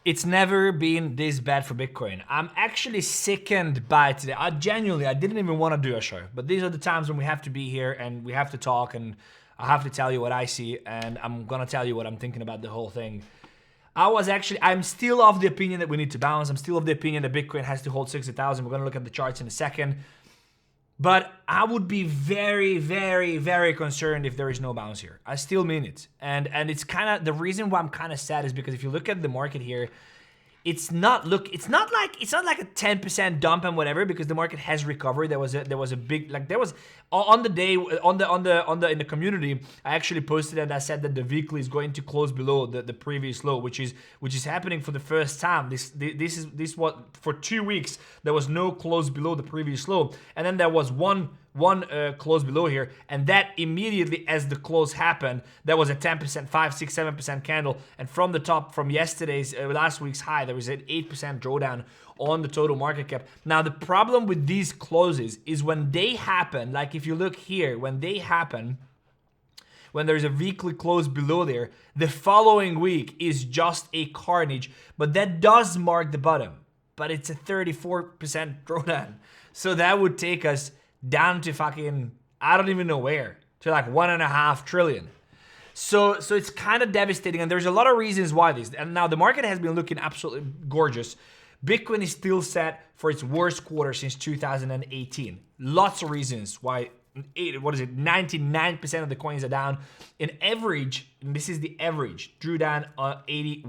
It's never been this bad for Bitcoin. I'm actually sickened by it today. I didn't even want to do a show, but these are the times when we have to be here and we have to talk, and I have to tell you what I see, and I'm gonna tell you what I'm thinking about the whole thing. I'm still of the opinion that we need to bounce. I'm still of the opinion that Bitcoin has to hold 60,000. We're gonna look at the charts in a second. But I would be very, very, very concerned if there is no bounce here. I still mean it. And it's kind of, the reason why I'm kind of sad is because if you look at the market here, it's not like a 10% dump and whatever, because the market has recovered. There was a big, like, there was on the day in the community, I actually posted and I said that the weekly is going to close below the previous low, which is happening for the first time. This was for 2 weeks there was no close below the previous low, and then there was one close below here, and that immediately as the close happened, there was a 10%, 5, 6, 7% candle, and from the top, from yesterday's last week's high, there was an 8% drawdown on the total market cap. Now the problem with these closes is when they happen, like if you look here, when they happen, when there's a weekly close below there, the following week is just a carnage, but that does mark the bottom, but it's a 34% drawdown. So that would take us down to fucking, I don't even know where, to like 1.5 trillion. So it's kind of devastating, and there's a lot of reasons why this. And now the market has been looking absolutely gorgeous. Bitcoin is still set for its worst quarter since 2018. Lots of reasons why. 99% of the coins are down. In average, and this is the average, drew down 81%.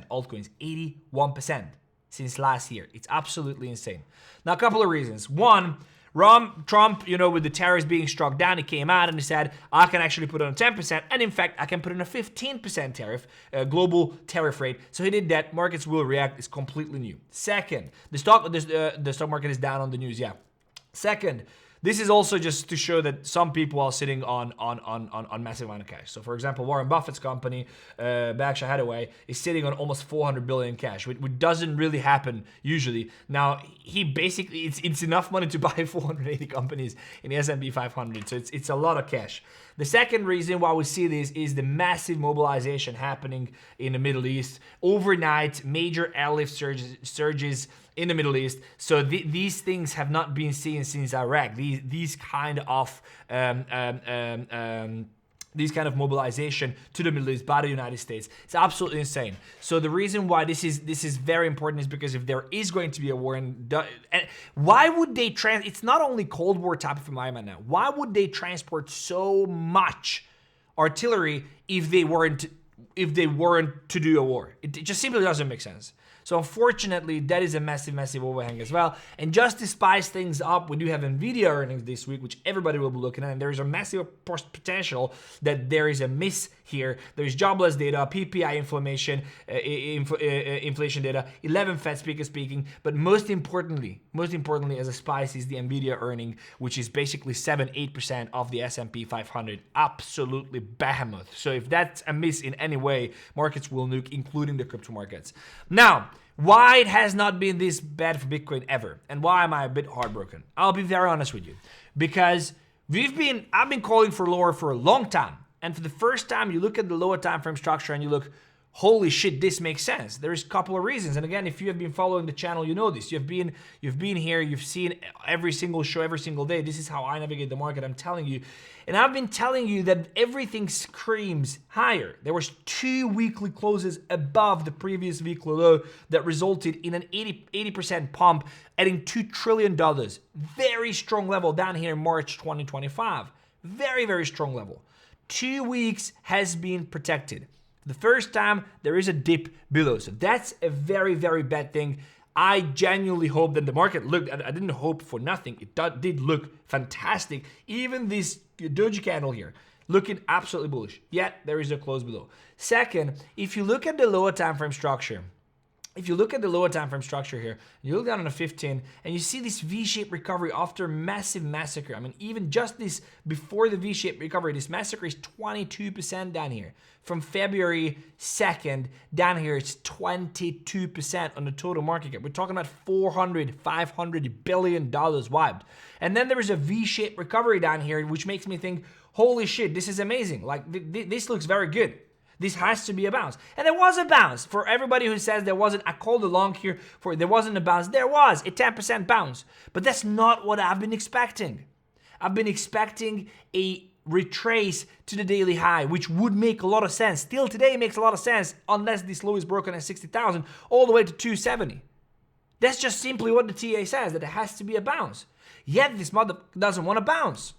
Altcoins, 81% since last year. It's absolutely insane. Now, a couple of reasons. One, Trump, with the tariffs being struck down, he came out and he said, I can actually put on a 10%, and in fact, I can put in a 15% tariff, global tariff rate. So he did that. Markets will react. It's completely new. Second, the stock market is down on the news. Yeah. Second, this is also just to show that some people are sitting on massive amount of cash. So for example, Warren Buffett's company, Berkshire Hathaway, is sitting on almost 400 billion cash, which doesn't really happen usually. Now, he basically, it's enough money to buy 480 companies in the S&P 500. So it's a lot of cash. The second reason why we see this is the massive mobilization happening in the Middle East. Overnight, major airlift surges in the Middle East. So these things have not been seen since Iraq. These kind of mobilization to the Middle East by the United States. It's absolutely insane. So the reason why this is very important is because if there is going to be a war, and why would they it's not only Cold War type of environment now. Why would they transport so much artillery if they weren't to do a war? It just simply doesn't make sense. So unfortunately, that is a massive, massive overhang as well. And just to spice things up, we do have NVIDIA earnings this week, which everybody will be looking at. And there is a massive potential that there is a miss here. There is jobless data, PPI inflation data, 11 Fed speakers speaking. But most importantly, as a spice is the NVIDIA earning, which is basically 7-8% of the S&P 500. Absolutely behemoth. So if that's a miss in any way, markets will nuke, including the crypto markets. Now, why it has not been this bad for Bitcoin ever, and why am I a bit heartbroken? I'll be very honest with you, because I've been calling for lower for a long time, and for the first time you look at the lower time frame structure and you look, holy shit, this makes sense. There's a couple of reasons, and again, if you have been following the channel, you know this. You've been here, you've seen every single show, every single day. This is how I navigate the market, I'm telling you. And I've been telling you that everything screams higher. There was 2 weekly closes above the previous weekly low that resulted in an 80% pump, adding $2 trillion. Very strong level down here in March 2025. Very, very strong level. 2 weeks has been protected. The first time there is a dip below. So that's a very, very bad thing. I genuinely hope that the market looked, I didn't hope for nothing. It did look fantastic. Even this doji candle here, looking absolutely bullish. Yet there is a close below. Second, if you look at the lower time frame structure, here, you look down on a 15 and you see this V-shaped recovery after massive massacre. I mean, even just this before the V-shaped recovery, this massacre is 22% down here. From February 2nd down here, it's 22% on the total market cap. We're talking about $500 billion wiped. And then there is a V-shaped recovery down here, which makes me think, holy shit, this is amazing. Like, this looks very good. This has to be a bounce. And there was a bounce. For everybody who says there wasn't, I called along here for there wasn't a bounce. There was a 10% bounce. But that's not what I've been expecting. I've been expecting a retrace to the daily high, which would make a lot of sense. Still today makes a lot of sense unless this low is broken at 60,000 all the way to 270. That's just simply what the TA says, that it has to be a bounce. Yet this mother doesn't want to bounce.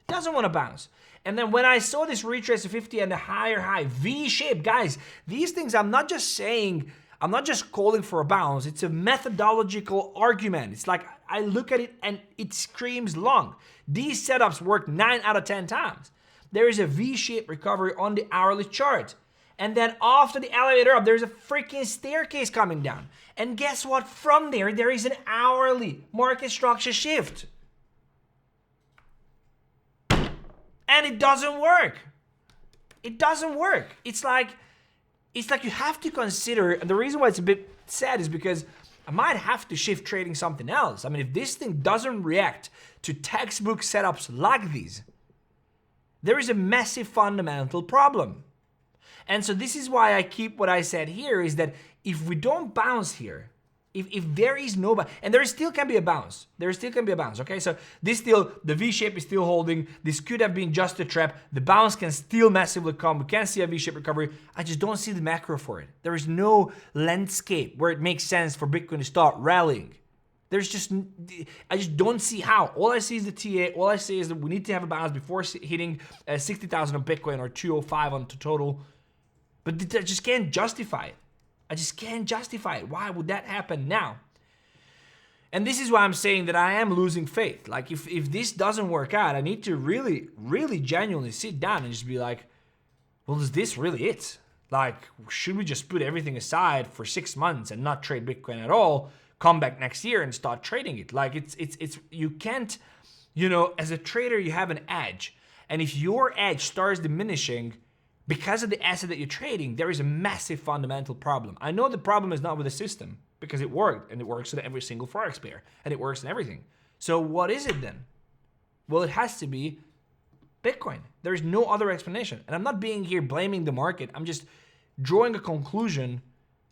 It doesn't want to bounce. And then when I saw this retrace to 50 and the higher high, V-shape, guys, these things I'm not just saying, I'm not just calling for a bounce. It's a methodological argument. It's like I look at it and it screams long. These setups work 9 out of 10 times. There is a V-shaped recovery on the hourly chart. And then after the elevator up, there's a freaking staircase coming down. And guess what? From there is an hourly market structure shift. And it doesn't work. It doesn't work. It's like you have to consider, and the reason why it's a bit sad is because I might have to shift trading something else. I mean, if this thing doesn't react to textbook setups like these, there is a massive fundamental problem. And so this is why I keep what I said here, is that if we don't bounce here, if there is no bounce, and there still can be a bounce, okay? So this still, the V-shape is still holding, this could have been just a trap, the bounce can still massively come, we can see a V-shape recovery, I just don't see the macro for it. There is no landscape where it makes sense for Bitcoin to start rallying. There's just, I just don't see how. All I see is the TA, all I see is that we need to have a bounce before hitting 60,000 on Bitcoin or 205 on total, but I just can't justify it. I just can't justify it. Why would that happen now? And this is why I'm saying that I am losing faith. Like if this doesn't work out, I need to really, really genuinely sit down and just be like, well, is this really it? Like, should we just put everything aside for 6 months and not trade Bitcoin at all, come back next year and start trading it? Like it's you can't, you know, as a trader, you have an edge. And if your edge starts diminishing, because of the asset that you're trading, there is a massive fundamental problem. I know the problem is not with the system, because it worked, and it works in every single Forex pair, and it works in everything. So what is it then? Well, it has to be Bitcoin. There is no other explanation. And I'm not being here blaming the market. I'm just drawing a conclusion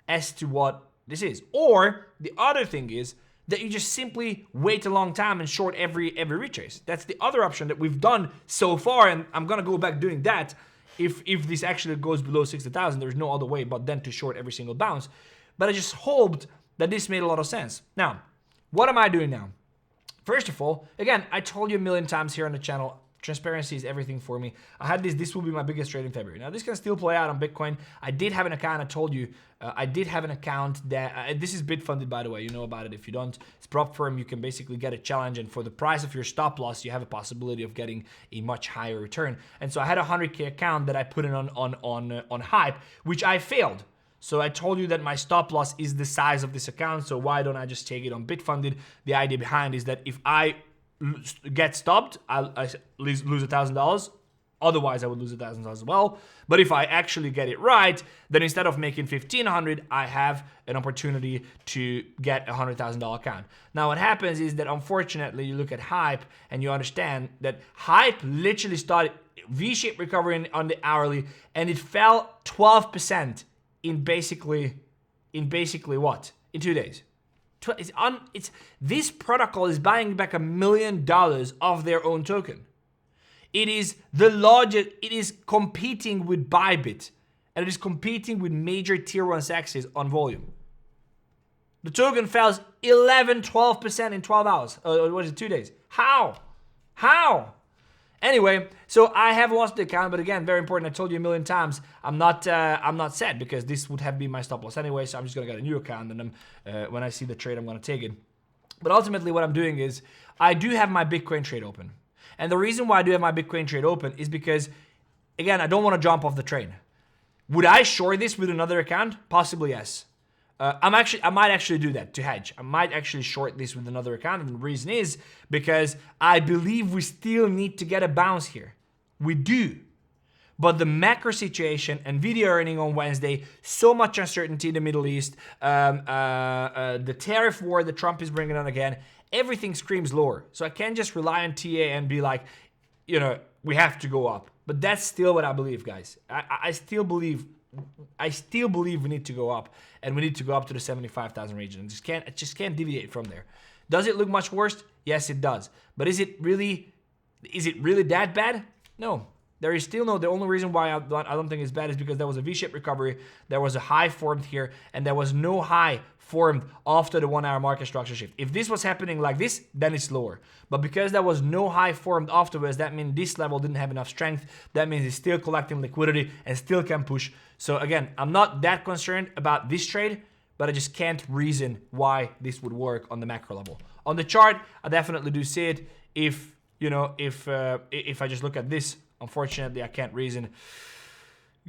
as to what this is. Or the other thing is that you just simply wait a long time and short every retrace. That's the other option that we've done so far, and I'm gonna go back doing that. If this actually goes below 60,000, there's no other way but then to short every single bounce. But I just hoped that this made a lot of sense. Now, what am I doing now? First of all, again, I told you a million times here on the channel, transparency is everything for me. I had this will be my biggest trade in February. Now, this can still play out on Bitcoin. I did have an account, I told you, I did have an account that, this is BitFunded, by the way, you know about it. If you don't, it's prop firm, you can basically get a challenge, and for the price of your stop loss, you have a possibility of getting a much higher return. And so I had a 100K account that I put in on Hype, which I failed. So I told you that my stop loss is the size of this account, so why don't I just take it on BitFunded? The idea behind is that if I get stopped, I lose $1,000. Otherwise, I would lose $1,000 as well. But if I actually get it right, then instead of making $1,500, I have an opportunity to get a $100,000 account. Now, what happens is that unfortunately, you look at Hype and you understand that Hype literally started V-shaped recovery on the hourly, and it fell 12% in basically what? In 2 days. This protocol is buying back $1 million of their own token. It is the largest, it is competing with Bybit, and it is competing with major tier 1 sexes on volume. The token fell 11-12% in 12 hours. Or what is it, 2 days? How? Anyway, so I have lost the account, but again, very important. I told you a million times, I'm not sad, because this would have been my stop loss anyway. So I'm just gonna get a new account, and when I see the trade, I'm gonna take it. But ultimately, what I'm doing is I do have my Bitcoin trade open, and the reason why I do have my Bitcoin trade open is because, again, I don't want to jump off the train. Would I short this with another account? Possibly yes. I might actually do that to hedge. I might actually short this with another account, and the reason is because I believe we still need to get a bounce here. We do. But the macro situation, NVIDIA earning on Wednesday, so much uncertainty in the Middle East, the tariff war that Trump is bringing on again, everything screams lower. So I can't just rely on TA and be like, you know, we have to go up. But that's still what I believe, guys. I still believe we need to go up, and we need to go up to the 75,000 region. It just can't deviate from there. Does it look much worse? Yes, it does. But is it really that bad? No. There is still no. The only reason why I don't think it's bad is because there was a V-shaped recovery, there was a high formed here, and there was no high formed after the 1 hour market structure shift. If this was happening like this, then it's lower. But because there was no high formed afterwards, that means this level didn't have enough strength. That means it's still collecting liquidity and still can push. So again, I'm not that concerned about this trade, but I just can't reason why this would work on the macro level. On the chart, I definitely do see it. If I just look at this, unfortunately, I can't reason.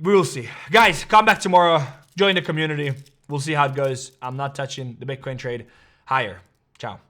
We will see. Guys, come back tomorrow. Join the community. We'll see how it goes. I'm not touching the Bitcoin trade higher. Ciao.